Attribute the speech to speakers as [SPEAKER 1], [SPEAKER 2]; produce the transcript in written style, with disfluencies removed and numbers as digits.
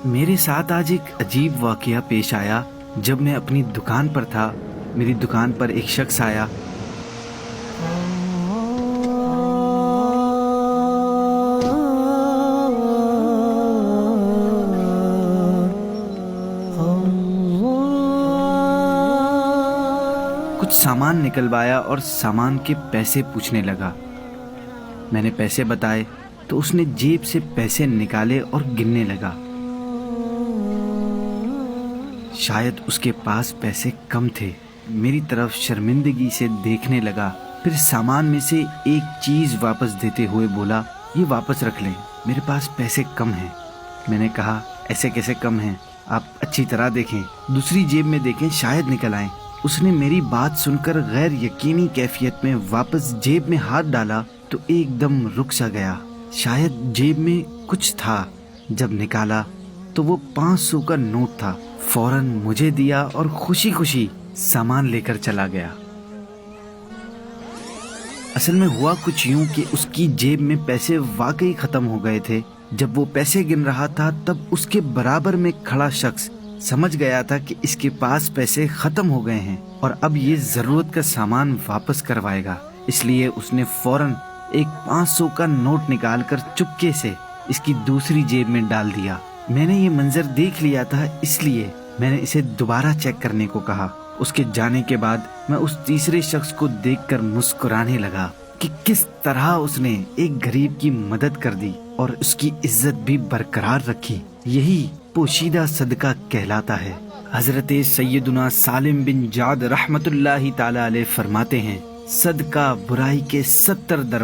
[SPEAKER 1] میرے ساتھ آج ایک عجیب واقعہ پیش آیا۔ جب میں اپنی دکان پر تھا، میری دکان پر ایک شخص آیا۔ کچھ سامان نکلوایا اور سامان کے پیسے پوچھنے لگا۔ میں نے پیسے بتائے تو اس نے جیب سے پیسے نکالے اور گننے لگا۔ شاید اس کے پاس پیسے کم تھے۔ میری طرف شرمندگی سے دیکھنے لگا، پھر سامان میں سے ایک چیز واپس دیتے ہوئے بولا، یہ واپس رکھ لیں، میرے پاس پیسے کم ہیں۔ میں نے کہا، ایسے کیسے کم ہیں؟ آپ اچھی طرح دیکھیں، دوسری جیب میں دیکھیں، شاید نکل آئیں۔ اس نے میری بات سن کر غیر یقینی کیفیت میں واپس جیب میں ہاتھ ڈالا تو ایک دم رک سا گیا۔ شاید جیب میں کچھ تھا۔ جب نکالا تو وہ 500 کا نوٹ تھا۔ فوراً مجھے دیا اور خوشی خوشی سامان لے کر چلا گیا۔ اصل میں ہوا کچھ یوں کہ اس کی جیب میں پیسے واقعی ختم ہو گئے تھے۔ جب وہ پیسے گن رہا تھا تب اس کے برابر میں کھڑا شخص سمجھ گیا تھا کہ اس کے پاس پیسے ختم ہو گئے ہیں اور اب یہ ضرورت کا سامان واپس کروائے گا، اس لیے اس نے فوراً ایک 500 کا نوٹ نکال کر چپکے سے اس کی دوسری جیب میں ڈال دیا۔ میں نے یہ منظر دیکھ لیا تھا، اس لیے میں نے اسے دوبارہ چیک کرنے کو کہا۔ اس کے جانے کے بعد میں اس تیسرے شخص کو دیکھ کر مسکرانے لگا کہ کس طرح اس نے ایک غریب کی مدد کر دی اور اس کی عزت بھی برقرار رکھی۔ یہی پوشیدہ صدقہ کہلاتا ہے۔ حضرت سیدنا سالم بن جعد رحمت اللہ تعالی علیہ فرماتے ہیں، صدقہ برائی کے 70 درجے